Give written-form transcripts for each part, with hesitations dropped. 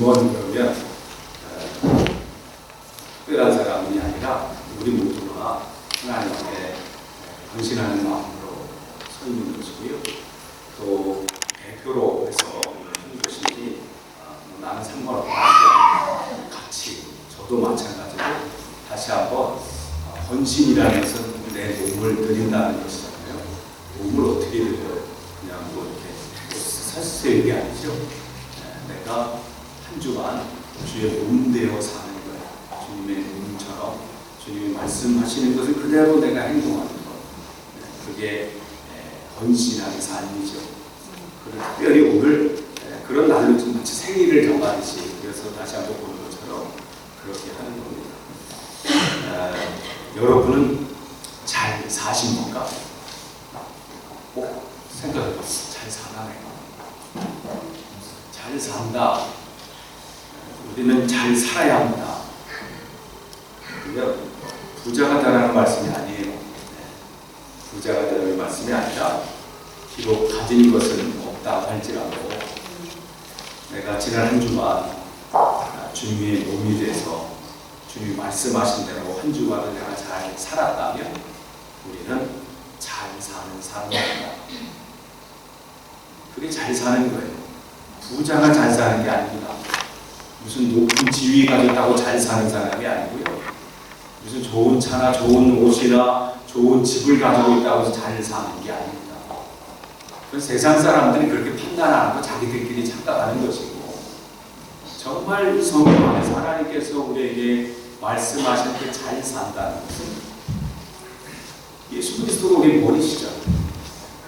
임원 그러면 특별한 사람이 아니라 우리 모두가 하나님께 헌신하는 마음으로 서 있는 것이고요. 또 대표로 해서 하는 것인지 나는 상관없는 게 아니라 같이 저도 마찬가지로 다시 한번 헌신이라는 것은 내 몸을 드린다는 것이잖아요. 몸을 어떻게 드려요? 그냥 뭐 이렇게 살수있는 게 아니죠. 내가 한 주간 주의 몸 되어 사는 거예요. 주님의 몸처럼 주님이 말씀하시는 것을 그대로 내가 행동하는 것. 그게 헌신하는 삶이죠. 그리고 특별히 오늘 그런 날로 좀 마치 생일을 정하듯이 그래서 다시 한번 보는 것처럼 그렇게 하는 겁니다. 여러분은 잘 사십니까? 꼭 생각해봤어. 잘 사나 내가? 잘 산다. 우리는 잘 살아야 합니다. 그러면 부자가 되라는 말씀이 아니에요. 부자가 되라는 말씀이 아니라 비록 가진 것은 없다 할지라도 내가 지난 한 주간 주님의 몸이 돼서 주님이 말씀하신 대로 한 주간을 내가 잘 살았다면 우리는 잘 사는 사람입니다. 그게 잘 사는 거예요. 부자가 잘 사는 게 아닙니다. 무슨 높은 지위 가졌다고 잘 사는 사람이 아니고요. 무슨 좋은 차나 좋은 옷이나 좋은 집을 가지고 있다고 해서 잘 사는 게 아닙니다. 그래서 세상 사람들이 그렇게 판단하는 거 자기들끼리 착각하는 것이고 정말 이 성경 안에서 하나님께서 우리에게 말씀하실 때 잘 산다는 것은 예수 그리스도가 우리 머리시죠.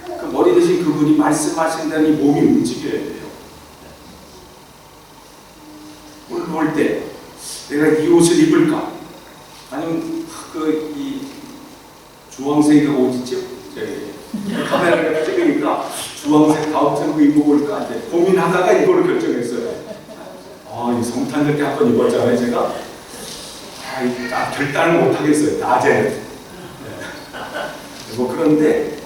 그 머리 대신 그분이 말씀하신 대로 이 몸이 움직여야 돼요. 오늘 볼 때 내가 이 옷을 입을까? 아니면 이 주황색 옷 있죠? 카메라를 찍으니까 주황색 가운처럼 입어볼까 이제 고민하다가 이거를 결정했어요. 이 성탄절 때 한번 입었잖아요, 제가. 결단을 못하겠어요, 낮에는. 뭐 그런데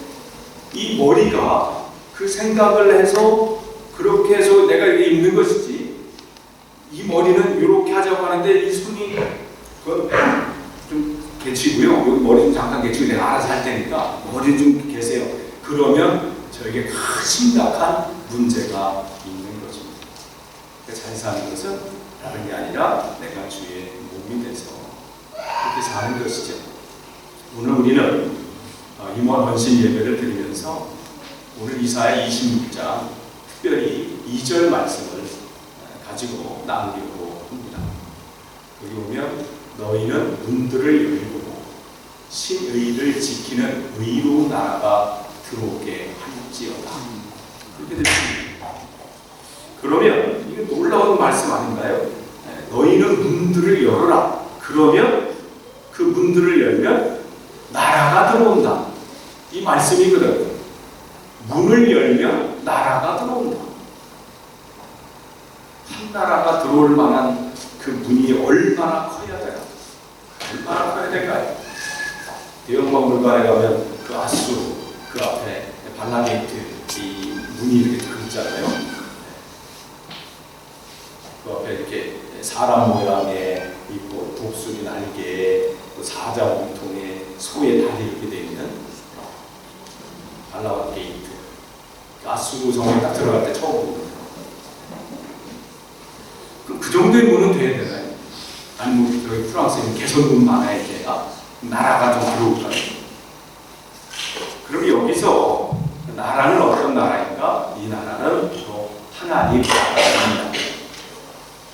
이 머리가 그 생각을 해서 그렇게 해서 내가 이게 입는 것이지 이 머리는 이렇게 하자고 하는데 이 손이 좀 개치고요. 여기 머리 좀 잠깐 개치고 내가 알아서 할 테니까 머리 좀 계세요. 그러면 저에게 심각한 문제가 있는 것입니다. 잘 사는 것은 다른 게 아니라 내가 주의 몸이 돼서 그렇게 사는 것이죠. 오늘 우리는 임원 헌신 예배를 드리면서 오늘 이사야 26장 특별히 2절 말씀을 가지고 나누려고 합니다. 여기 보면 너희는 문들을 열고 신의를 지키는 의로운 나라가 들어오게 할지어다. 그렇게 됐습니다. 그러면 이게 놀라운 말씀 아닌가요? 너희는 문들을 열어라. 그러면 그 문들을 열면 나라가 들어온다. 이 말씀이거든. 문을 열면 나라가 들어온다. 한 나라가 들어올 만한 그 문이 얼마나 커야 돼요? 얼마나 커야 될까요? 대형박물관에 가면 그 아수 그 앞에 발라게이트 이 문이 이렇게 딱 있잖아요. 그 앞에 이렇게 사람 모양의 있고 독수리 날개, 또 사자 몸통에 소의 다리 이렇게 되어 있는 발라게이트. 아수 성에 딱 들어갈 때 처음 보거든요. 그럼 그 정도의 문은 돼야 되나요? 아니면 뭐 여기 프랑스에는 개선문 많아야 돼가 나라가 좀 들어올까요? 그럼 여기서 나라는 어떤 나라인가? 이 나라는 바로 하나님 나라입니다.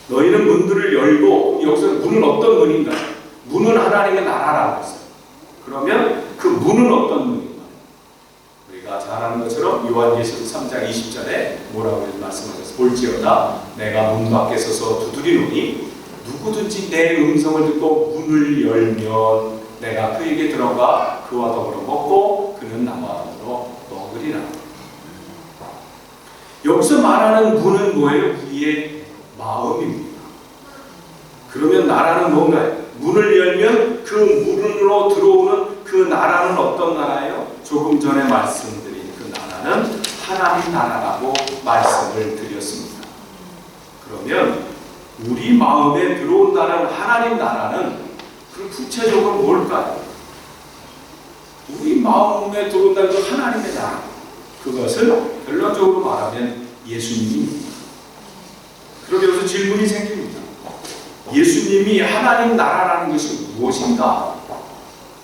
너희는 문들을 열고 여기서 문은 어떤 문인가? 문은 하나님의 나라라고 했어요. 그러면 그 문은 어떤 문인가? 우리가 잘 아는 것처럼 요한계시록 3장 20절에 뭐라고 말씀하셨어요? 볼지어다 내가 문 밖에 서서 두드리노니 누구든지 내 음성을 듣고 문을 열면 내가 그에게 들어가 그와 더불어 먹고 그는 나와 더불어 먹으리라. 여기서 말하는 문은 뭐예요? 우리의 마음입니다. 그러면 나라는 뭔가요? 문을 열면 그 문으로 들어오는 그 나라는 어떤 나라예요? 조금 전에 말씀드린 그 나라는 하나님 나라라고 말씀을 드렸습니다. 그러면 우리 마음에 들어온다는 하나님 나라는 그 구체적으로 뭘까요? 우리 마음에 들어온다는 그 하나님의 나라, 그것을 결론적으로 말하면 예수님입니다. 그러게 여기서 질문이 생깁니다. 예수님이 하나님 나라라는 것이 무엇인가?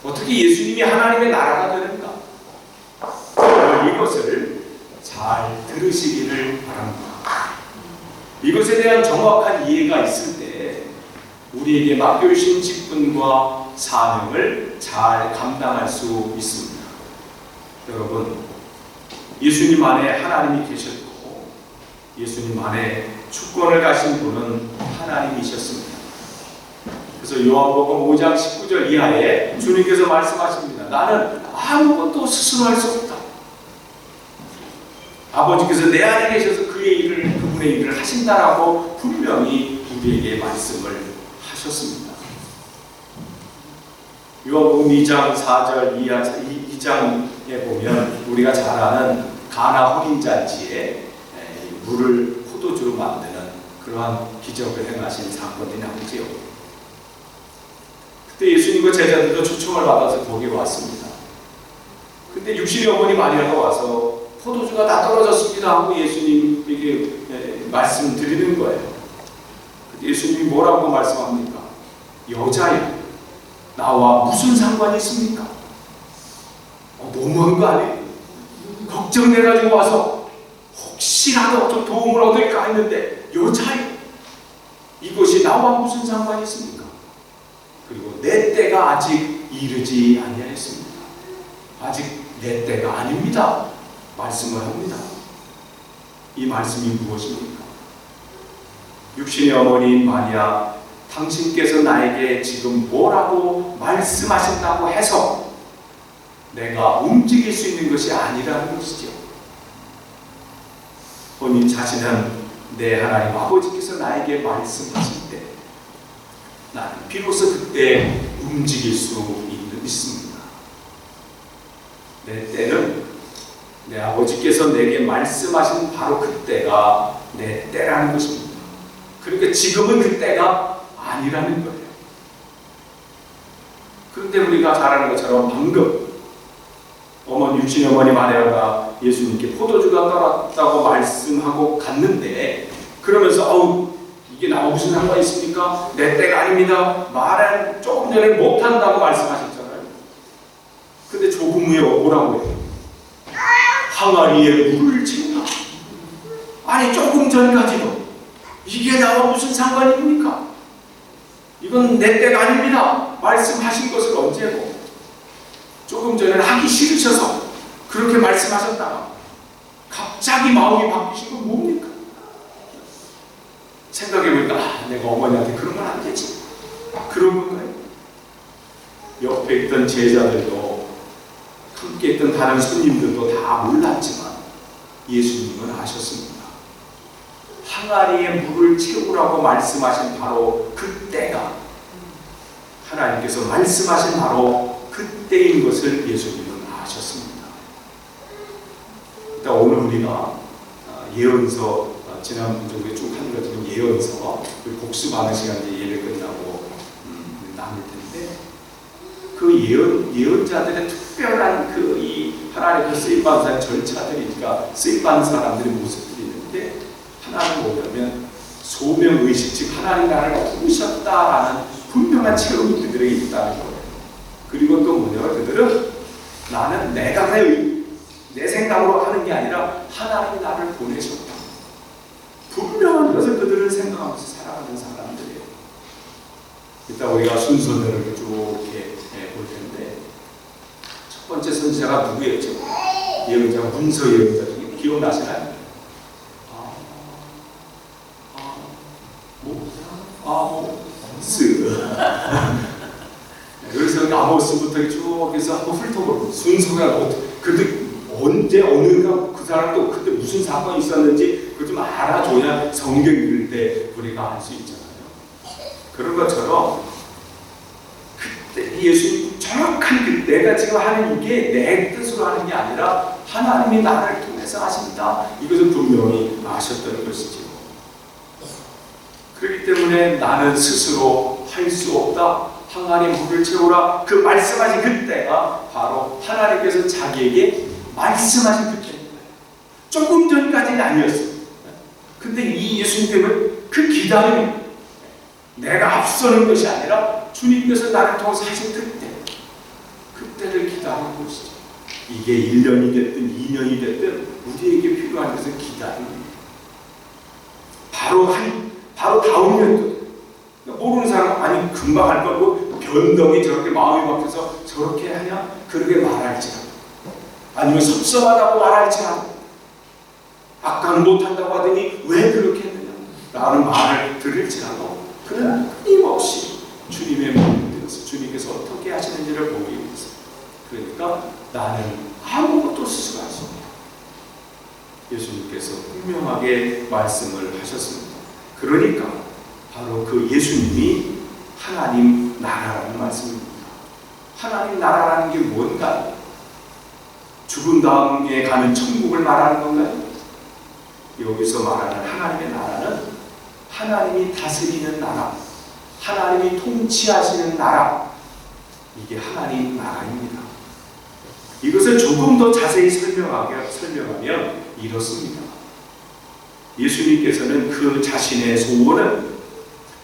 어떻게 예수님이 하나님의 나라가 되는가? 이것을 잘 들으시기를 바랍니다. 이것에 대한 정확한 이해가 있을 때 우리에게 맡겨주신 직분과 사명을 잘 감당할 수 있습니다. 여러분, 예수님 안에 하나님이 계셨고 예수님 안에 주권을 가신 분은 하나님이셨습니다. 그래서 요한복음 5장 19절 이하에 주님께서 말씀하십니다. 나는 아무것도 스스로 할 수 없다. 아버지께서 내 안에 계셔서 그분의 일을 하신다라고 분명히 우리에게 말씀을 하셨습니다. 요한복음 2장 4절 2장에 보면 우리가 잘 아는 가나 혼인잔치에 물을 포도주로 만드는 그러한 기적을 행하신 사건이 나오지요. 그때 예수님과 제자들도 초청을 받아서 거기에 왔습니다. 근데 육신의 어머니 마리아가 와서 포도주가 다 떨어졌습니다 하고 예수님에게 말씀드리는 거예요. 예수님이 뭐라고 말씀합니까? 여자여, 나와 무슨 상관이 있습니까? 너무한 거 아니에요? 걱정돼가지고 와서 혹시라도 좀 도움을 얻을까 했는데 여자여, 이것이 나와 무슨 상관이 있습니까? 그리고 내 때가 아직 이르지 아니하였습니다. 아직 내 때가 아닙니다. 말씀을 합니다. 이 말씀이 무엇입니까? 육신의 어머니인 마리아, 당신께서 나에게 지금 뭐라고 말씀하신다고 해서 내가 움직일 수 있는 것이 아니라는 것이죠. 본인 자신은 내 하나님 아버지께서 나에게 말씀하실 때 나는 비로소 그때 움직일 수 있습니다. 내 때는 내 아버지께서 내게 말씀하신 바로 그때가 내 때라는 것입니다. 그러니까 지금은 그때가 아니라는 거예요. 그런데 우리가 잘 아는 것처럼 방금 육신의 어머니 마리아가 예수님께 포도주가 떨었다고 말씀하고 갔는데 그러면서 이게 나와 무슨 상관이 있습니까? 내 때가 아닙니다. 말은 조금 전에 못한다고 말씀하셨잖아요. 근데 조금 후에 뭐라고 해요? 항아리에 물을 채우라. 아니 조금 전까지도 이게 나와 무슨 상관입니까? 이건 내 때가 아닙니다. 말씀하신 것을 언제고 조금 전에는 하기 싫으셔서 그렇게 말씀하셨다가 갑자기 마음이 바뀌신 건 뭡니까? 생각해보니까 내가 어머니한테 그런 건 안 되지. 그런 건가요? 옆에 있던 제자들도 함께 있던 다른 손님들도 다 몰랐지만 예수님은 아셨습니다. 항아리에 물을 채우라고 말씀하신 바로 그때가 하나님께서 말씀하신 바로 그때인 것을 예수님은 아셨습니다. 일단 오늘 우리가 예언서 지난 주에 쭉 하는 것처럼 예언서 복습하는 시간이 예배 끝나고 남을 텐데 그 예언자들의 특별한 이 하나님의 쓰임받는 절차들이니까 쓰임받는 사람들의 모습들이 있는데 하나를 보려면 소명의식, 즉 하나님 나를 부르셨다라는 분명한 체험이 그들에게 있다는 거예요. 그리고 또 뭐냐면 그들은 나는 내가 내 생각으로 하는 게 아니라 하나님이 나를 보내셨다. 분명한 것을 그들은 생각하면서 살아가는 사람들이에요. 이따 우리가 순서대로 쭉 이렇게 볼 텐데 첫 번째 선지자가 누구였죠? 예언자, 문서 예언자 중에 기억나시나요? 아모스. 여기서 아모스부터 쭉 해서 한번 훑어보고 순서가 근데 언제 어느가 그 사람도 그때 무슨 사건이 있었는지 그걸 좀 알아줘야 성경 읽을 때 우리가 알 수 있잖아요. 그런 것처럼 그때 예수님 정확한 내가 지금 하는 이게 내 뜻으로 하는 게 아니라 하나님이 나를 통해서 하신다. 이것을 분명히 아셨다는 것이죠. 그렇기 그렇기 때문에 나는 스스로 할 수 없다. 항아리 물을 채우라. 그 말씀하신 그때가 바로 하나님께서 자기에게 말씀하신 그때입니다. 조금 전까지는 아니었어요. 근데 이 예수님은 그 기다림이 내가 앞서는 것이 아니라 주님께서 나를 통해서 하신 그때를 기다리는 것이죠. 이게 1년이 됐든 2년이 됐든 우리에게 필요한 것은 기다림입니다. 바로 다음 년도 모르는 사람 아니 금방 할 거고 변덕이 저렇게 마음이 바뀌어서 저렇게 하냐 그렇게 말할지라도 아니면 섭섭하다고 말할지라도 아까는 못한다고 하더니 왜 그렇게 했느냐 라는 말을 들을지라도 그는 끊임없이 주님의 몸이 되어서 주님께서 어떻게 하시는지를 보기 위해서 그러니까 나는 아무것도 스스로 할 수 없다. 예수님께서 분명하게 말씀을 하셨습니다. 그러니까 바로 그 예수님이 하나님 나라라는 말씀입니다. 하나님 나라라는 게 뭔가? 죽은 다음에 가는 천국을 말하는 건가요? 여기서 말하는 하나님의 나라는 하나님이 다스리는 나라, 하나님이 통치하시는 나라, 이게 하나님 나라입니다. 이것을 조금 더 자세히 설명하면 이렇습니다. 예수님께서는 그 자신의 소원은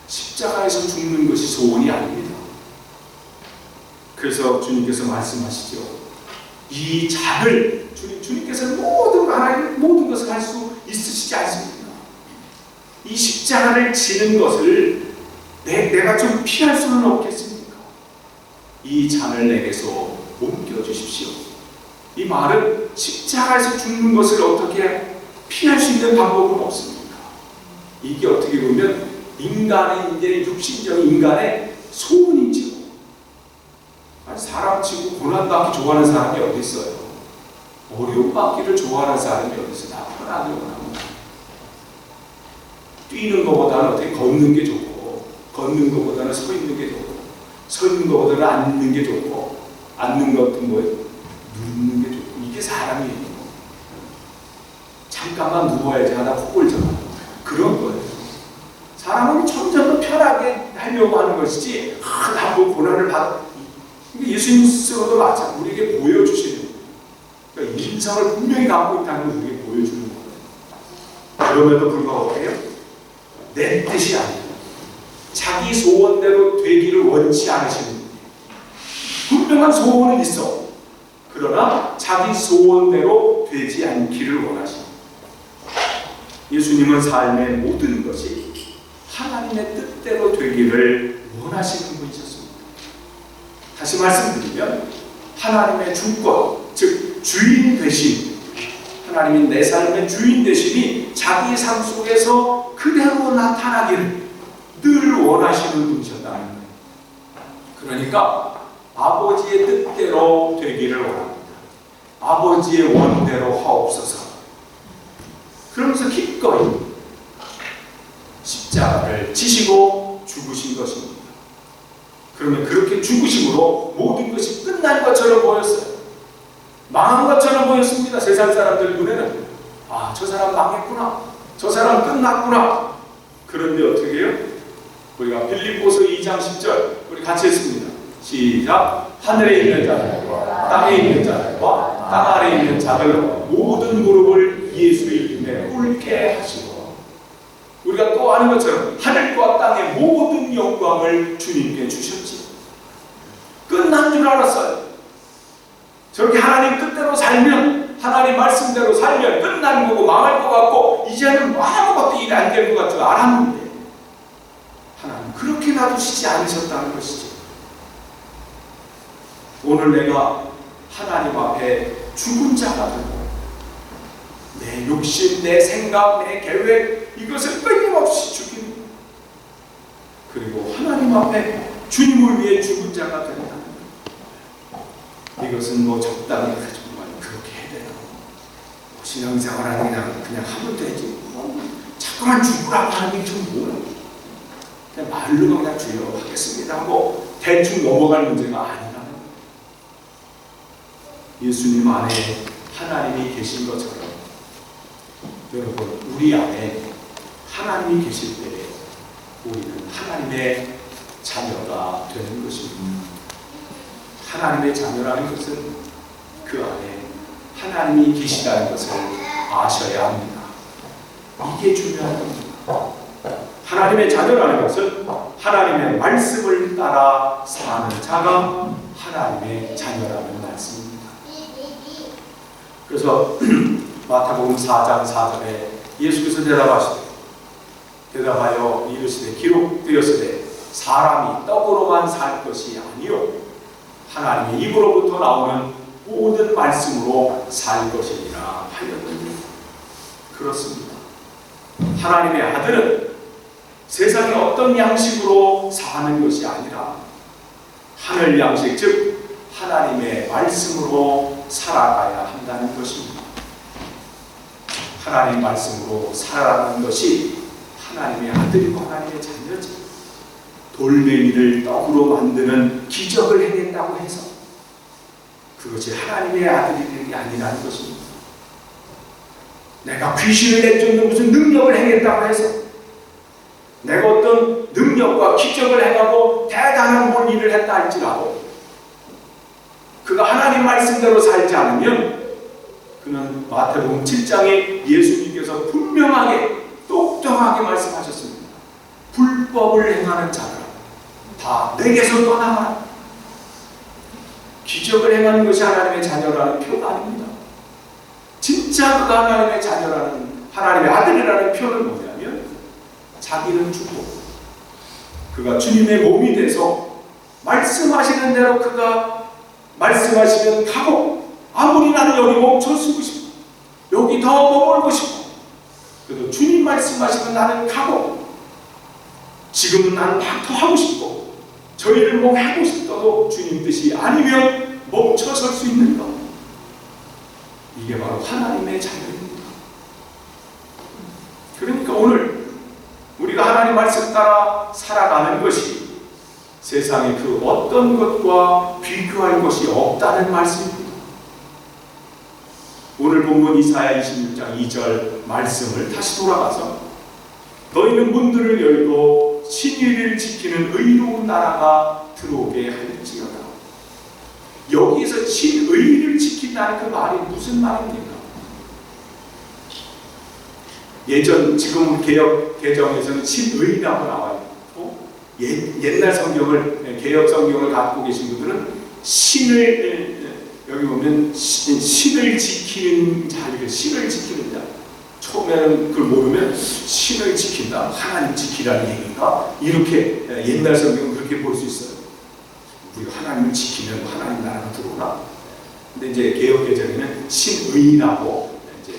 십자가에서 죽는 것이 소원이 아닙니다. 그래서 주님께서 말씀하시죠. 이 잔을 주님께서는 모든 것을 할 수 있으시지 않습니까? 이 십자가를 지는 것을 내가 좀 피할 수는 없겠습니까? 이 잔을 내게서 옮겨주십시오. 이 말은 십자가에서 죽는 것을 어떻게 피할 수 있는 방법은 없습니까? 이게 어떻게 보면 인간의 이제 육신적인 인간의 소원이죠. 아니 사람 치고 고난받기 좋아하는 사람이 어디 있어요? 어려움 받기를 좋아하는 사람이 어디 있어요? 다 편하게 원합니다. 뛰는 것보다는 어떻게 걷는 게 좋고, 걷는 것보다는 서 있는 게 좋고, 서 있는 것보다는 앉는 게 좋고, 앉는 것도 뭐예요? 눕는 게 좋고, 이게 사람이에요. 잠깐만 누워야지 하다 콕을 잡아. 그런 거예요. 사람은 점점 더 편하게 하려고 하는 것이지, 나도 고난을 받아. 예수님 스스로도 마찬가지, 우리에게 보여주시는 거예요. 그러니까 인성을 분명히 갖고 있다는 걸 우리에게 보여주는 거예요. 그럼에도 불구하고 내 뜻이 아니라 자기 소원대로 되기를 원치 않으시는 거예요. 분명한 소원은 있어. 그러나 자기 소원대로 되지 않기를 원하십니다. 예수님은 삶의 모든 것이 하나님의 뜻대로 되기를 원하시는 분이셨습니다. 다시 말씀드리면 하나님의 주권, 즉 주인 되심, 하나님이 내 삶의 주인 되심이 자기 삶 속에서 그대로 나타나기를 늘 원하시는 분이셨다는 거예요. 그러니까 아버지의 뜻대로 되기를 원합니다. 아버지의 원대로 하옵소서. 그러면서 기꺼이 십자가를 지시고 죽으신 것입니다. 그러면 그렇게 죽으심으로 모든 것이 끝난 것처럼 보였어요. 망한 것처럼 보였습니다. 세상 사람들 눈에는. 아, 저 사람 망했구나. 저 사람 끝났구나. 그런데 어떻게 해요? 우리가 빌립보서 2장 10절 우리 같이 했습니다. 시작. 하늘에 있는 자들과 땅에 있는 자들과 땅 아래에 있는 자들 모든 무릎을 예수의 이름에 꿇게 하시고, 우리가 또 아는 것처럼 하늘과 땅의 모든 영광을 주님께 주셨지. 끝난 줄 알았어요. 저렇게 하나님 뜻대로 살면, 하나님 말씀대로 살면 끝난 거고 망할 것 같고 이제는 아무것도 일이 안 될 것 같죠. 알았는데 하나님 그렇게 놔두시지 않으셨다는 것이죠. 오늘 내가 하나님 앞에 죽은 자가 되고 내 욕심, 내 생각, 내 계획 이것을 끊임없이 죽이는, 그리고 하나님 앞에 주님을 위해 죽은 자가 된다. 이것은 뭐 적당히 정말 그렇게 해야 되나? 신앙생활하는 그냥 하면 되지. 자꾸만 죽으라고 하는 게 좀 뭐야? 그냥 말로 그냥 주여 하겠습니다 하고 대충 넘어갈 문제가 아니라는 거예요. 예수님 안에 하나님이 계신 것처럼 여러분 우리 안에 하나님이 계실 때 우리는 하나님의 자녀가 되는 것입니다. 하나님의 자녀라는 것은 그 안에 하나님이 계시다는 것을 아셔야 합니다. 이게 중요한 겁니다. 하나님의 자녀라는 것은 하나님의 말씀을 따라 사는 자가 하나님의 자녀라는 말씀입니다. 그래서 마태복음 4장 4절에 예수께서 대답하여 이르시되 기록되었으되 사람이 떡으로만 살 것이 아니요 하나님의 입으로부터 나오는 모든 말씀으로 살 것이니라 하였느니라. 그렇습니다. 하나님의 아들은 세상의 어떤 양식으로 사는 것이 아니라 하늘 양식, 즉 하나님의 말씀으로 살아가야 한다는 것입니다. 하나님의 말씀으로 살아가는 것이 하나님의 아들이고 하나님의 자녀지. 돌멩이를 떡으로 만드는 기적을 해낸다고 해서 그것이 하나님의 아들이 아니라는 것입니다. 내가 귀신을 내쫓는 무슨 능력을 행했다고 해서 내가 어떤 능력과 기적을 행하고 대단한 뭘 일을 했다 할지라도 그가 하나님 말씀대로 살지 않으면 그는 마태복음 7장에 예수님께서 분명하게 똑똑하게 말씀하셨습니다. 불법을 행하는 자들아 다 내게서 떠나가라. 기적을 행하는 것이 하나님의 자녀라는 표가 아닙니다. 진짜 그가 하나님의 자녀라는 하나님의 아들이라는 표는 뭐냐면 자기는 죽고 그가 주님의 몸이 돼서 말씀하시는 대로 그가 말씀하시면 가고 아무리 나는 여기 멈춰서고 싶고 여기 더 머물고 싶고 그래도 주님 말씀하시면 나는 가고 지금은 나는 막 더 하고 싶고 저희를 뭐 하고 싶어도 주님 뜻이 아니면 멈춰설 수 있는 것 이게 바로 하나님의 자녀입니다. 그러니까 오늘 우리가 하나님 말씀 따라 살아가는 것이 세상의 그 어떤 것과 비교할 것이 없다는 말씀입니다. 오늘 본문 이사야 26장 2절 말씀을 다시 돌아가서 너희는 문들을 열고 신의를 지키는 의로운 나라가 들어오게 할지어다. 여기서 신의를 지킨다는 그 말이 무슨 말입니까? 지금 개혁 개정에서는 신의라고 나와요. 옛날 성경을 개혁 성경을 갖고 계신 분들은 신을 여기 보면 신을 지키는 자, 신을 지키는 자. 처음에는 그걸 모르면 신을 지킨다, 하나님 지키라는 얘기인가? 이렇게 옛날 성경은 그렇게 볼 수 있어요. 우리가 하나님을 지키면 하나님 나라가 들어오나? 근데 이제 개혁 개정에는 신의라고 이제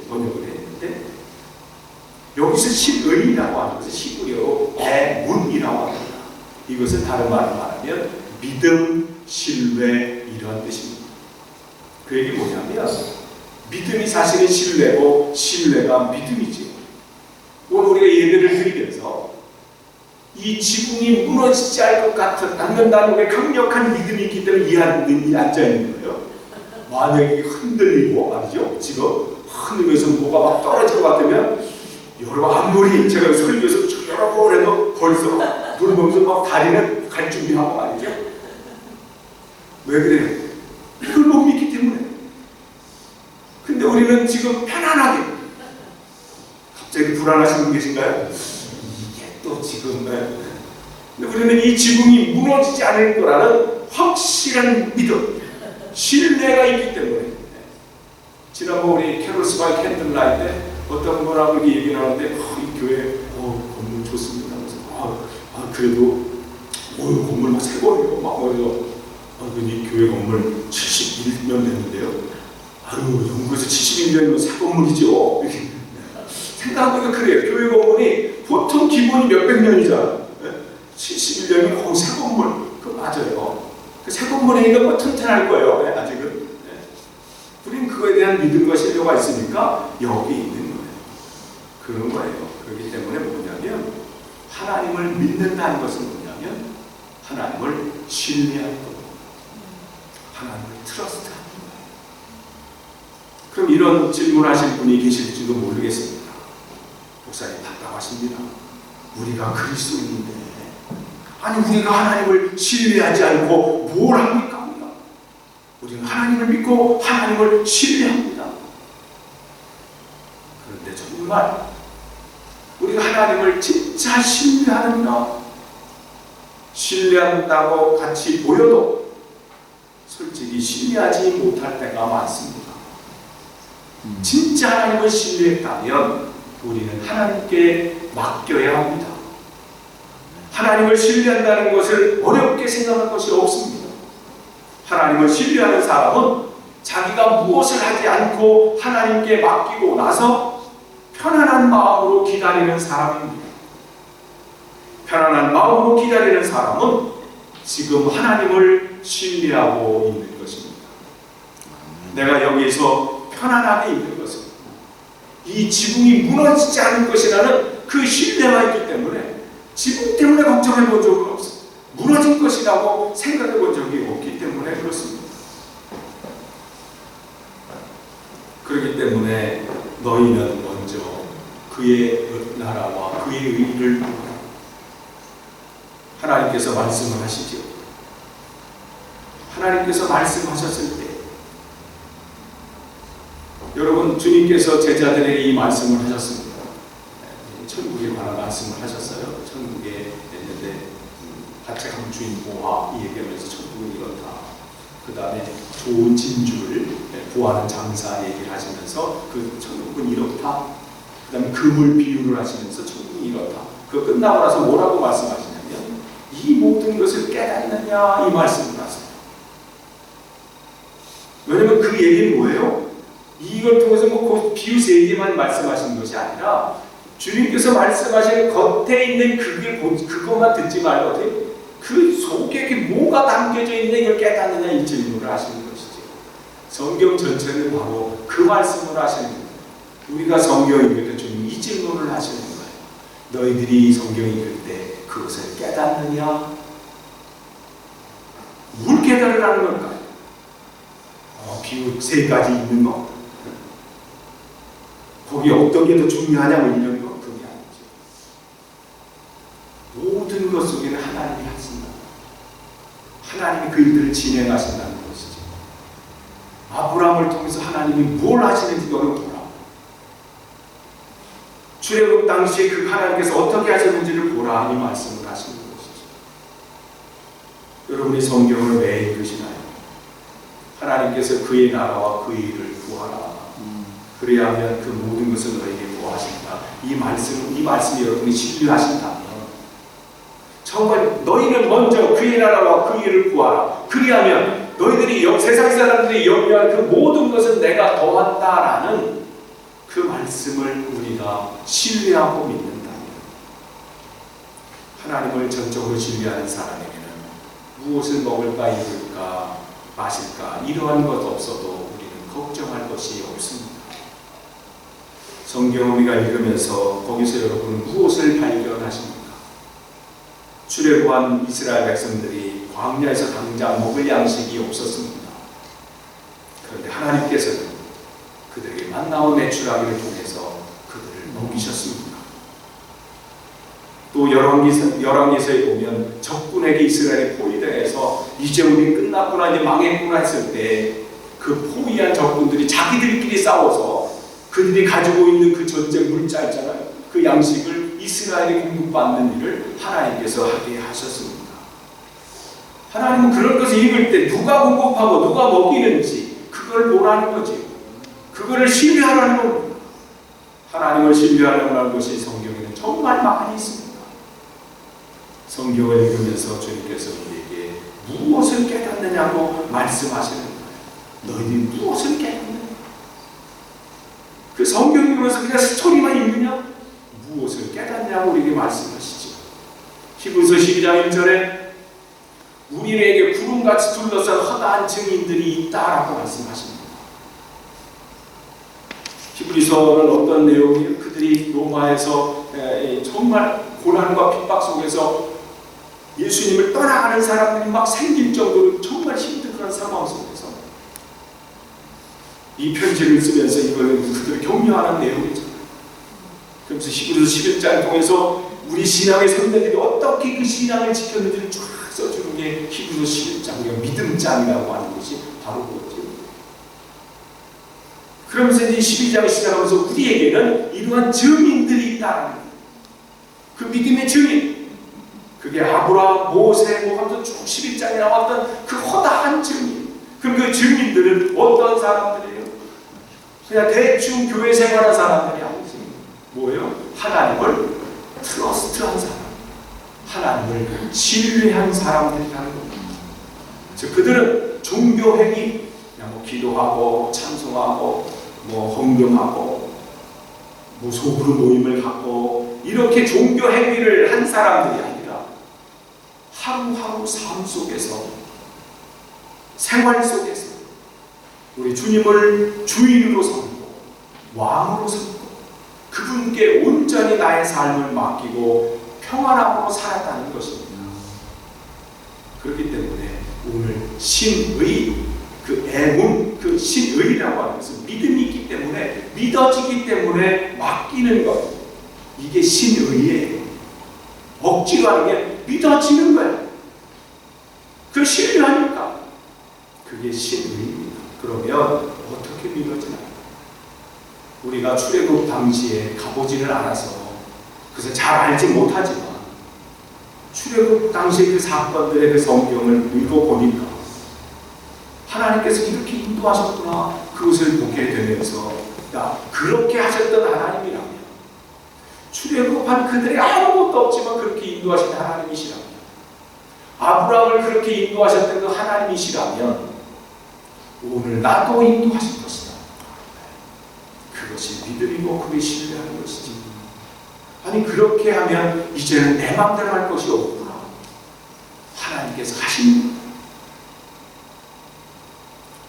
번역을 했는데 여기서 신의라고 하는 것은 히브리어로 에문이라고 합니다. 이것은 다른 말로 말하면 믿음, 신뢰 이런 뜻입니다. 그 얘기 뭐냐면 믿음이 사실은 신뢰고 신뢰가 믿음이죠. 오늘 우리가 예배를 드리면서 이 지붕이 무너지지 않을 것 같은 남는다는 강력한 믿음이 있기 때문에 이 앉아있는 거예요. 만약에 흔들리고 말이죠. 지금 흔들면서 뭐가 막 떨어질 것 같으면 여러분 아무리 제가 설교에서 여러 번 해도 벌써 눈을 보면서 막 다리는 갈 준비하고 말이죠. 왜 그래요? 이걸 못 믿기 때문에. 근데 우리는 지금 편안하게 갑자기 불안하신 분 계신가요? 이게 또 지금 근데 우리는 이 지붕이 무너지지 않을 거라는 확실한 믿음, 신뢰가 있기 때문에 지난번 우리 캐롤스 바이 캔들라이트 때 어떤 분하고 이렇게 얘기를 하는데 이 교회 건물 좋습니다. 그래서 그래도 건물 막 새 거예요. 막 이 교회 건물 71년 됐는데요. 영국에서 71년이면 새 건물이죠. 생각해보니까 그래요. 교회 건물이 보통 기본이 몇백 년이잖아. 71년이면 거의 새 건물. 그거 맞아요. 그 새 건물이니까 뭐 튼튼할 거예요. 아직은. 우리는 그거에 대한 믿음과 신뢰가 있으니까 여기 있는 거예요. 그런 거예요. 그렇기 때문에 뭐냐면 하나님을 믿는다는 것은 뭐냐면 하나님을 신뢰하는 거예요. 하나님을 트러스트하는 거예요. 그럼 이런 질문하실 분이 계실지도 모르겠습니다. 목사님 답답하십니다. 우리가 그리스도인인데, 아니 우리가 하나님을 신뢰하지 않고 뭘 합니까? 우리는 하나님을 믿고 하나님을 신뢰합니다. 그런데 정말 우리가 하나님을 진짜 신뢰하는가? 신뢰한다고 같이 보여도 솔직히 신뢰하지 못할 때가 많습니다. 진짜 하나님을 신뢰했다면 우리는 하나님께 맡겨야 합니다. 하나님을 신뢰한다는 것을 어렵게 생각할 것이 없습니다. 하나님을 신뢰하는 사람은 자기가 무엇을 하지 않고 하나님께 맡기고 나서 편안한 마음으로 기다리는 사람입니다. 편안한 마음으로 기다리는 사람은 지금 하나님을 신뢰하고 있는 것입니다. 내가 여기에서 편안하게 있는 것은 이 지붕이 무너지지 않을 것이라는 그 신뢰가 있기 때문에 지붕 때문에 걱정해 본 적은 없어요. 무너질 것이라고 생각해 본 적이 없기 때문에 그렇습니다. 그렇기 때문에 너희는 먼저 그의 나라와 그의 의를 구하라. 하나님께서 말씀을 하시죠. 하나님께서 말씀하셨을 때 여러분 주님께서 제자들에게 이 말씀을 하셨습니다. 천국에 관한 말씀을 하셨어요. 천국에 있는데 가책 강주인 보아 이 얘기하면서 천국은 이렇다. 그 다음에 좋은 진주를 구하는 장사 얘기를 하시면서 그 천국은 이렇다. 그 다음에 금을 비유를 하시면서 천국은 이렇다. 그거 끝나고 나서 뭐라고 말씀하시냐면 이 모든 것을 깨닫느냐 이 말씀을 하세요. 왜냐면 그 얘기는 뭐예요? 이걸 통해서 뭐 비유 세 개만 말씀하시는 것이 아니라 주님께서 말씀하시는 겉에 있는 그것만 듣지 말고 그 속에 뭐가 담겨져 있는 이걸 깨닫느냐 이 질문을 하시는 것이죠. 성경 전체는 바로 그 말씀을 하시는 거예요. 우리가 성경 읽을 때 주님 이 질문을 하시는 거예요. 너희들이 성경 읽을 때 그것을 깨닫느냐? 뭘 깨달으라는 걸까요? 비유 세 가지 있는 거? 거기 어떤 게 더 중요하냐고 이런 거? 그게 아니죠. 모든 것 속에는 하나님이 하신다. 하나님이 그 일들을 진행하신다는 것이죠. 아브라함을 통해서 하나님이 뭘 하시는지 너를 보라. 출애굽 당시에 그 하나님께서 어떻게 하셨는지를 보라 이 말씀을 하시는 것이죠. 여러분이 성경을 왜 읽으시나요? 하나님께서 그의 나라와 그의 일을 구하라. 그래야 하면 그 모든 것을 너에게 구하신다. 이 말씀이 여러분이 신뢰하신다면 정말 너희는 먼저 그의 나라와 그의 일을 구하라. 그리하면 너희들이 세상 사람들이 염려할 그 모든 것은 내가 더한다라는 그 말씀을 우리가 신뢰하고 믿는다면 하나님을 전적으로 신뢰하는 사람에게는 무엇을 먹을까 입을까 마실까 이러한 것 없어도 우리는 걱정할 것이 없습니다. 성경 우리가 읽으면서 거기서 여러분은 무엇을 발견하십니까? 출애굽한 이스라엘 백성들이 광야에서 당장 먹을 양식이 없었습니다. 그런데 하나님께서는 그들에게 만나와 메추라기를 통해서 그들을 먹이셨습니다. 또 열왕기서에 보면 적군에게 이스라엘이 포위당해서 이제 우리 끝났구나 이제 망했구나 했을 때 그 포위한 적군들이 자기들끼리 싸워서 그들이 가지고 있는 그 전쟁 물자 있잖아요. 그 양식을 이스라엘이 공급받는 일을 하나님께서 하게 하셨습니다. 하나님은 그런 것을 읽을 때 누가 공급하고 누가 먹이는지 그걸 보라는 거지. 그거를 신뢰하라는 겁니다. 하나님을 신뢰하라는 것이 성경에는 정말 많이 있습니다. 성경을 읽으면서 주님께서 우리에게 무엇을 깨닫느냐고 말씀하시는 거예요. 너희들이 무엇을 깨닫느냐? 그 성경 읽으면서 그냥 스토리만 읽느냐? 무엇을 깨닫냐고 우리에게 말씀하시죠. 히브리서 12장 1절에 우리에게 구름같이 둘러싼 허다한 증인들이 있다라고 말씀하십니다. 히브리서는 어떤 내용이에요? 그들이 로마에서 정말 고난과 핍박 속에서 예수님을 떠나가는 사람들이 막 생길 정도로 정말 힘든 그런 상황 속에서 이 편지를 쓰면서 이거는 그들을 격려하는 내용이죠. 그래서 히브리서 11장 통해서 우리 신앙의 선배들이 어떻게 그 신앙을 지켰는지를 쫙 써주는 게 히브리서 11장, 믿음장이라고 하는 것이 바로 그거죠. 그러면서 이제 12장을 시작하면서 우리에게는 이러한 증인들이 있다는 거예요. 그 믿음의 증인, 그게 아브라함, 모세, 뭐 하면서 쭉 11장에 나왔던 그 허다한 증인. 그럼 그 증인들은 어떤 사람들이에요? 그냥 대충 교회 생활한 사람들이 아니지. 뭐예요? 하나님을 트러스트한 사람, 하나님을 신뢰한 사람들이라는 겁니다. 즉 그들은 종교 행위, 그냥 뭐 기도하고 찬송하고 뭐 헌금하고 뭐 소그룹 모임을 갖고 이렇게 종교 행위를 한 사람들이 아니라 하루하루 삶 속에서, 생활 속에서 우리 주님을 주인으로 삼고 왕으로 삼고 그분께 온전히 나의 삶을 맡기고 평안함으로 살았다는 것입니다. 그렇기 때문에 오늘 신의, 그 애문, 그 신의라고 하는 것은 믿음이 있기 때문에, 믿어지기 때문에 맡기는 것, 이게 신의예요. 억지로 하는 게 믿어지는 거예요. 그 신뢰하니까 그게 신의입니다. 그러면 어떻게 믿어지나요? 우리가 출애굽 당시에 가보지를 않아서 그래서 잘 알지 못하지만 출애굽 당시 그 사건들의 그 성경을 읽어보니까 하나님께서 이렇게 인도하셨구나, 그것을 보게 되면서 야, 그렇게 하셨던 하나님이라면, 출애굽한 그들이 아무것도 없지만 그렇게 인도하신 하나님이시라면, 아브라함을 그렇게 인도하셨던 그 하나님이시라면 오늘 나도 인도하실 것이다. 그것이 믿음이고 그게 신뢰하는 것이지. 아니 그렇게 하면 이제는 내 마음대로 할 것이 없구나, 하나님께서 하신.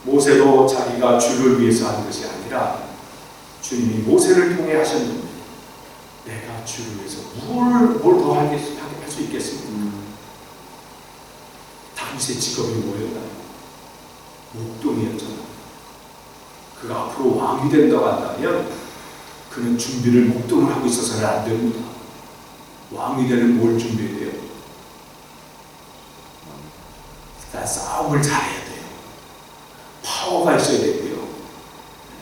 모세도 자기가 주를 위해서 한 것이 아니라 주님이 모세를 통해 하셨는데 내가 주를 위해서 뭘 더 할 수 있겠습니까? 당시의 직업이 뭐였나요? 목동이었잖아요. 그가 앞으로 왕이 된다고 한다면 그는 준비를 목동을 하고 있어서는 안 됩니다. 왕이 되는 뭘 준비해야 돼요? 일단 싸움을 잘해야 돼요. 파워가 있어야 되고요.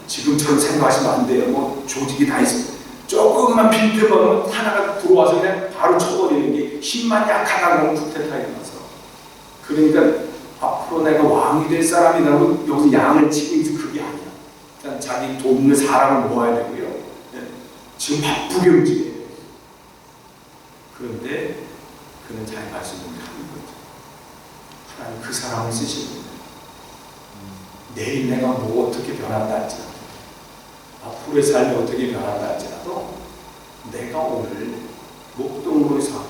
지금처럼 생각하시면 안 돼요. 뭐 조직이 다 있어요. 조금만 빈틈만 하나가 들어와서 그냥 바로 쳐버리는 게, 힘만 약하다고 쿠데타가 일어나서. 그러니까 앞으로 내가 왕이 될 사람이라고 여기서 양을 치고 있어, 그게 아니야. 일단 자기 돕는 사람을 모아야 되고요. 지금 바쁘게 움직여요. 그런데 그는 잘 말씀을 하는 거죠. 하나님 그 사람을 쓰시는 거예요. 내일 내가 뭐 어떻게 변한다 할지라도, 앞으로의 삶이 어떻게 변한다 할지라도 내가 오늘 목동으로 사.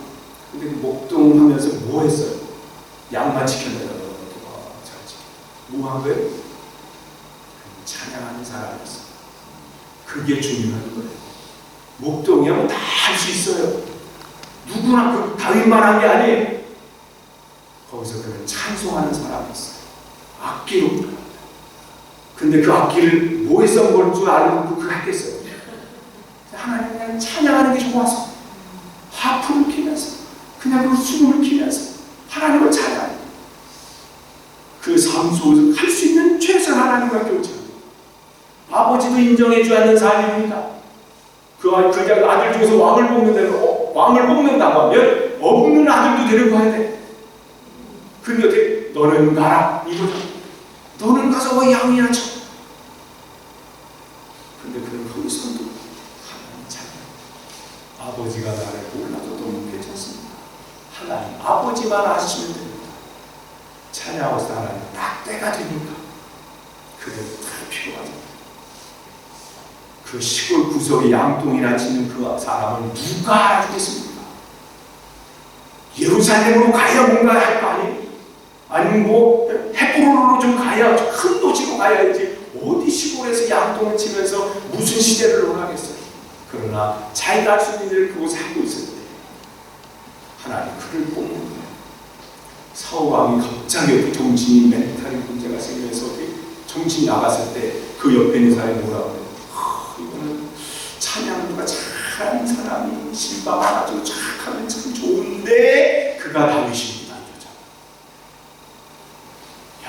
근데 그 목동하면서 뭐 했어요? 양만 지켰다가 잘 지켜. 뭐 한 거예요? 찬양하는 사람이었어요. 그게 중요한 거예요. 목동이면 다 할 수 있어요. 누구나 그 다윗만 한 게 아니에요. 거기서 그는 찬송하는 사람이었어요. 악기로. 근데 그 악기를 뭐에 써볼 줄 알고 그거 했겠어요? 하나님 그냥 찬양하는 게 좋아서 하프를 키면서 그냥 그 수금을 키면서 하나님을 찬양해요. 그 삶 속에서 할 수 있는 최선 하나님과 교제. 아버지도 인정해주지 않는 삶입니다. 그 아들 중에서 왕을 뽑는다고 하면 없는 아들도 데리고 가야 돼. 근데 어떻게? 너는 가라, 이거죠. 너는 가서 양이나 쳐. 근데 그는 거기서도 하나님 찬양. 아버지가 나를 몰라도 너무 괜찮습니다. 하나님 아버지만 아시면 됩니다. 찬양하고서 하나님 딱 때가 되니까 그들 다 필요하죠. 그 시골 구석에 양동이나 치는 그 사람을 누가 알아주겠습니까? 예루살렘으로 가야 뭔가 할 거 아니에요? 아니면 뭐 헤브론으로 좀 가야, 큰 도시로 가야지 어디 시골에서 양동을 치면서 무슨 시대를 논하겠어요? 그러나 자기가 할 수 있는 일을 그곳에 하고 있을 때 하나님 그를 뽑는 거예요. 사울왕이 갑자기 정신이 멘탈이 문제가 생기면서 정신이 나갔을 때 그 옆에 있는 사람이 뭐라고 해요? 이거는 찬양을 누가 잘 착한 사람이 실밥 많아지고 착하면 참 좋은데 그가 다윗입니다. 이 여자.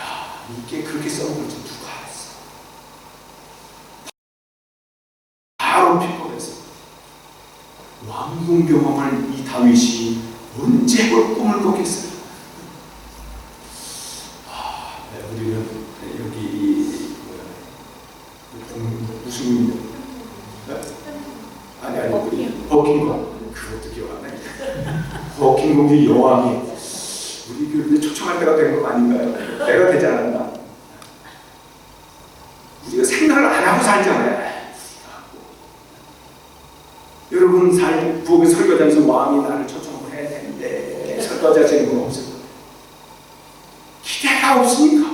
야, 이게 그렇게 써놓은 걸 누가 알았어? 바로 픽업해서 왕궁 경험을 이 다윗이 언제 볼 꿈을 꿨겠어요? 우리는 여기 무슨 아니 버킹엄 그것도 기억 안 나요. 버킹엄이 여왕이 우리 교회에 초청할 때가 된 거 아닌가요? 때가 되지 않았나? 우리가 생각을 안 하고 살잖아요. 여러분 부엌에 설거지하면서 왕이 나를 초청을 해야 되는데 설거지 하시는 분 없어요. 기대가 없으니까.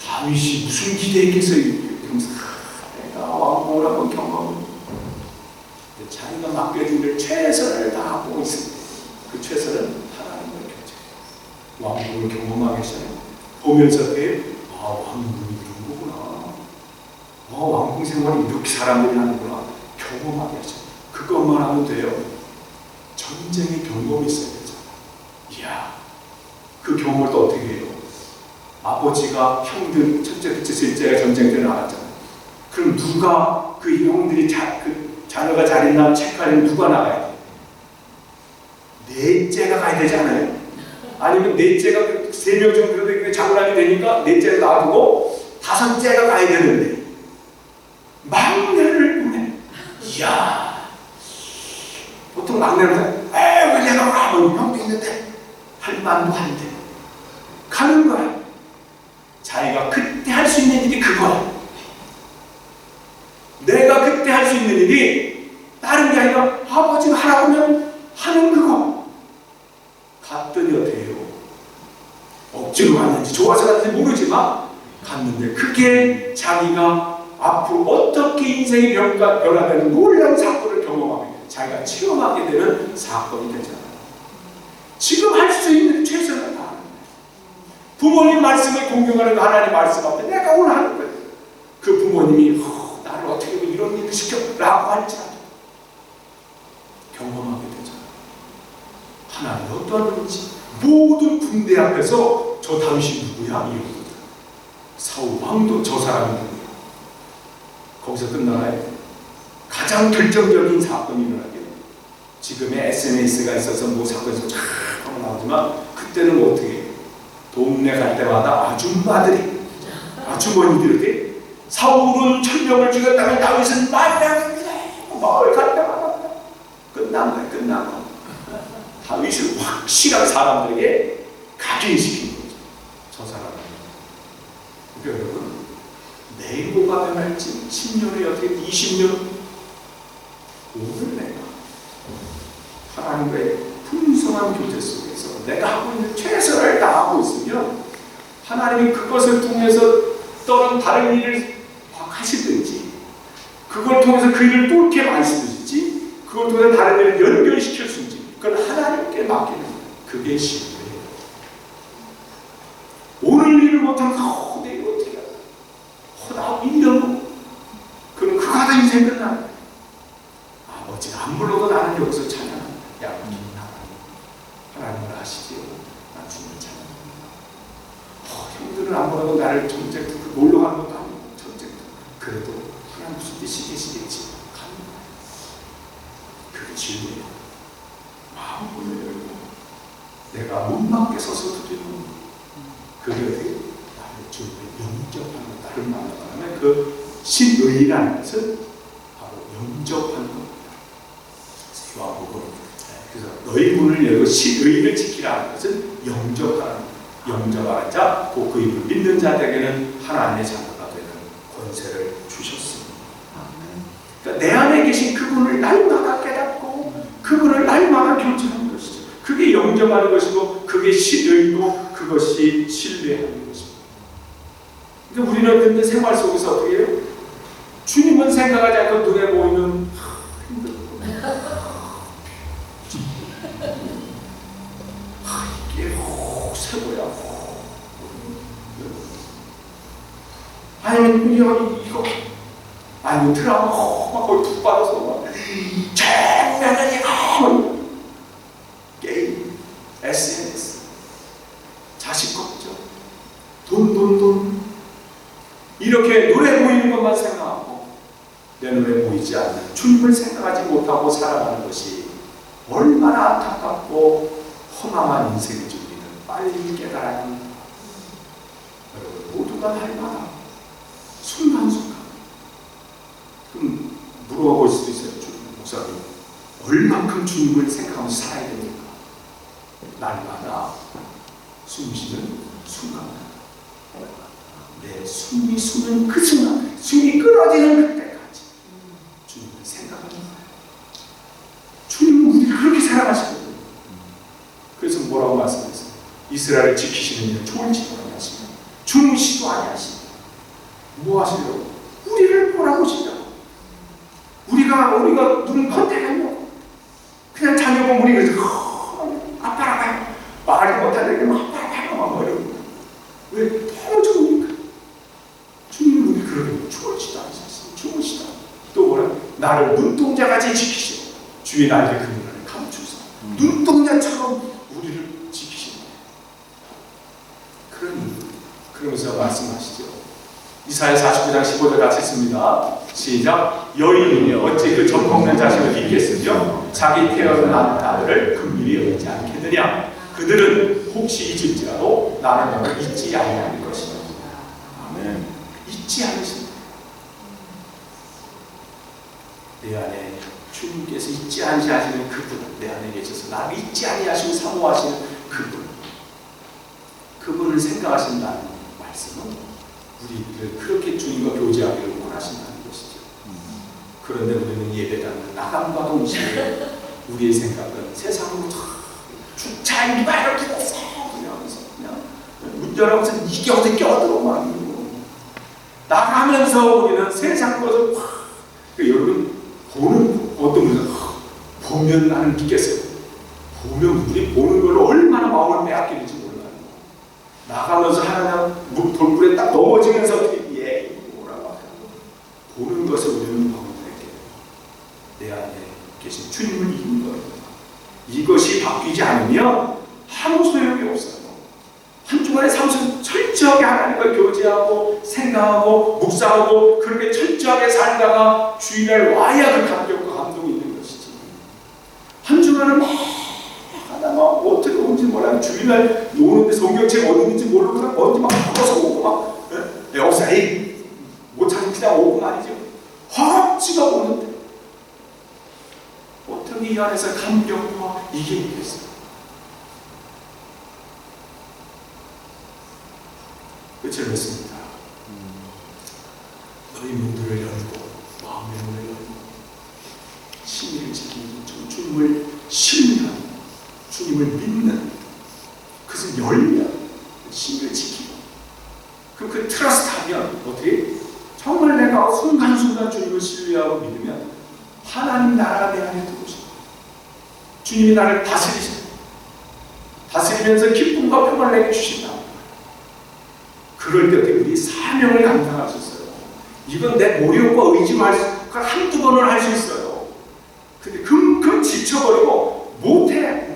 다윗이 무슨 기대했겠어요? 이러면서 내가 왕궁을 한번 경험을 자기가 맡겨진 일 최선을 다하고 있습니다. 그 최선은 하나님을 경쟁해요. 왕궁을 경험하기 시작해요. 보면서 왕궁이 이런 거구나. 왕궁 생활이 이렇게 사람들이 하는구나. 경험하게 하죠. 그것만 하면 돼요. 전쟁의 경험이 있어야 되잖아. 이야, 그 경험을 또 어떻게 해요? 아버지가 형들, 첫째, 둘째, 셋째가 전쟁 때 나갔잖아요. 그럼 누가 그 형들이 그 자녀가 잘 있나 체크하려면 누가 나가야 돼? 넷째가 가야 되잖아요. 아니면 넷째가 3명 정도 장난이 되니까 넷째가 놔두고 5째가 가야 되는데 막내를 보내. 이야, 보통 막내는 왜 내가 가? 형도 있는데 할 만도 한데 가는 거야. 자기가 그때 할 수 있는 일이 그거야. 내가 그때 할 수 있는 일이 다른 게 아니라 아버지가 하라고 하면 하는 그거. 갔더니 어떻게 해요? 억지로 갔는지 좋아서 갔는지 모르지만 갔는데 그게 자기가 앞으로 어떻게 인생이 변화되는 놀라운 사건을 경험하게 돼요. 자기가 체험하게 되는 사건이 되잖아요. 지금 할 수 있는 최선을 다하는 거예요. 부모님 말씀을 공경하는 하나님 말씀 앞에 내가 오늘 하는 거예요. 그 부모님이 나를 어떻게 이런 일을 시켜라고 할지라도 경험하게 되잖아요. 하나님 어떠한 분인지 모든 군대 앞에서 저 다윗이 누구야? 이러거든. 사울 왕도 저 사람이 누구야? 거기서 끝나나요? 가장 결정적인 사건이 일어나게 지금의 SNS가 있어서 뭐 사건에서 쫙 하고 나오지만 그때는 어떻게 해요? 동네 갈 때마다 아줌마들이 아주머니들에게 사울은 천명을 죽였다면 다윗은 만명입니다. 마을 갈 때마다 끝난 거예요. 끝난 거. 다윗을 확실한 사람들에게 각인시킨 거죠. 저 사람은. 그러니까 여러분 내일 뭐가 변할지 10년에 어떻게 20년 오늘 내가 하나님과의 풍성한 교제 속에서 내가 하고 있는 최선을 다하고 있으면 하나님이 그것을 통해서 다른 일을 하시든지 그걸 통해서 그 일을 또 이렇게 하시든지 그걸 통해서 다른 일을 연결시킬 수 있지. 그건 하나님께 맡기는 거예요. 그게 신뢰예요. 오늘 일을 못하면 내일 어떻게 하나? 나 1년 그럼 그거 하다 인생 끝나. 아버지가 안 불러도 나는 여기서 찬양한다. 야, 하나님을 아시지요? 나 주님 찬양합니다. 형들은 안 불러도 나를 전쟁터 놀러 가는 것도 아니고 전쟁터 그래도 하나님 무슨 뜻이겠지 가는 거야. 그게 진리예요. 마음을 열고 내가 문 밖에 서서 드리는 그게 나를 주님을 영접하는 나를 만나면 그 신의라는 것은 바로 영접하는 겁니다. 요한복음. 그래서 너희 문을 열고 신의를 지키라는 것은 영접하는 자, 곧 그 이름을 믿는 자들에게는 하나님의 자녀가 되는 권세를 주셨습니다. 그러니까 내 안에 계신 그분을 날마다 깨닫고 그분을 날마다 경청하는 것이죠. 그게 영접하는 것이고 그게 신의고 그것이 신뢰하는 것입니다. 그러니까 우리는 근데 생활 속에서 어떻게 해요? 주님은 생각하지 않고 눈에 보이는 이게 최고야. 아니면 이거 아니면 드라마 막 거기 푹 빠져서 막 장난이 게임, SNS, 자식 걱정, 돈 이렇게 눈에 보이는 것만 생각하고 내 눈에 보이지 않는 주님을 생각하지 못하고 살아가는 것이 얼마나 안타깝고 허망한 인생인지 우리는 빨리 깨달아야 합니다. 여러분 모두가 날마다 순간순간 그럼 물어볼 수도 있어요. 목사님 얼만큼 주님을 생각하면서 살아야 됩니까? 날마다 숨 쉬는 순간 내 숨이 숨은 그 순간 숨이 끊어지는 그때까지 주님을 생각하는 거예요. 주님은 우리를 그렇게 사랑하시거든요. 그래서 뭐라고 말씀하셨어요? 이스라엘을 지키시는 이는 좋을지도 아니하시며 주무시도 아니하시며 뭐 하시려고? 우리를 보라보시려고. 우리가 눈을 컨택하려고. 그냥 자녀 보면 우리가 아빠랑 말이 못하는데 아빠랑 막 이러고. 왜? 너무 좋으니까. 주님은 우리 그러려고 좋을지도 않으셨어요. 주무시도 않으시고. 또 뭐라? 나를 눈동자같이 지키시고 주의 날개 그늘을 감추소. 눈동자처럼 우리를 지키시는 거예요. 그러면서 말씀하시죠. 이사야 49장 15절 같이 읽습니다. 시작. 여인이 어찌 그 젖 먹는 자식을 잊겠으며 자기 태어난 아들을 긍휼히 여기지 않겠느냐. 그들은 혹시 잊을지라도 나는 너를 잊지 아니할 것이다. 아멘. 잊지 않으신다. 내 안에 주님께서 잊지 아니하시는 그분, 내 안에 계셔서 나를 잊지 아니하시고 사모하시는 그분을 생각하신다는 말씀은 우리를 그렇게 주님과 교제하기를 원하신다는 것이죠. 그런데 우리는 예배당을 나감과 동시에 우리의 생각은 세상으로 주차에 이발을 두었어 그냥 운전하면서 이겨서 껴들어만 있고 나가면서 우리는 세상 것을 여러분 보는 어떤 분은 보면 나는 믿겠어요. 보면 우리 보는 걸로 얼마나 마음을 빼앗기는지 몰라요. 나가면서 하나님 돌불에 딱 넘어지면서 뭐라고 보는 것을 우리는 마음에게 내 안에 계신 주님을 잊는 겁니다. 이것이 바뀌지 않으면 아무 소용이 없어요. 한 주간의 삶을 철저하게 하나님과 교제하고 생각하고 묵상하고 그렇게 철저하게 살다가 주일날 와야 그 감격과 감동이 있는 것이지. 한 주간은 막 하다가 어떻게 온지 몰라요. 주일날 노는데 성경책 어디 있는지 모르고 그냥 언제 막 풀어서 오고 막 여기서 못 찾으면 그냥 오고 말이죠. 허겁지겁 오는데 어떻게 이 안에서 감격과 이게 있겠어요? 끝을 맺습니다. 너희 문들을 열고 마음의 문을 열고 신의를 지키는 주님을 신뢰하는 주님을 믿는 그것을 열면 신의를 지키고 그럼 그 트러스트하면 어떻게? 정말 내가 순간순간 주님을 신뢰하고 믿으면 하나님 나라가 내 안에 들어오시고 주님이 나를 다스리면서 기쁨과 평안을 내게 주신다. 그럴 때 어떻게 우리 사명을 감당할 수 있어요. 이건 내 노력과 의지만 한두 번은 할 수 있어요. 근데 금금 지쳐버리고 못해요.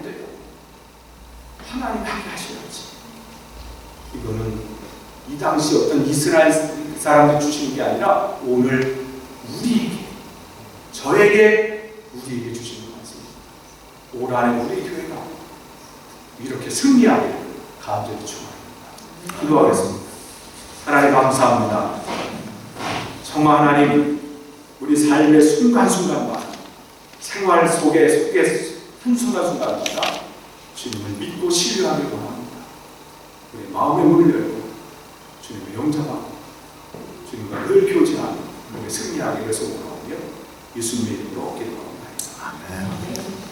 하나님 하게 하셔야지. 이거는 이 당시 어떤 이스라엘 사람들 주시는 게 아니라 오늘 우리에게 저에게 우리에게 주시는 말씀입니다. 올 한해 우리 교회가 이렇게 승리하게 간절히 축원합니다. 기도하겠습니다. 하나님 감사합니다. 정말 하나님 우리 삶의 순간순간마다 생활 속에 한순간순간마다 주님을 믿고 신뢰하길 원합니다. 우리 마음의 문을 열고 주님을 영접하고 주님과 늘 교제하는 우리 승리하기 위해서 원하오며 예수님의 이름으로 기도합니다. 아멘.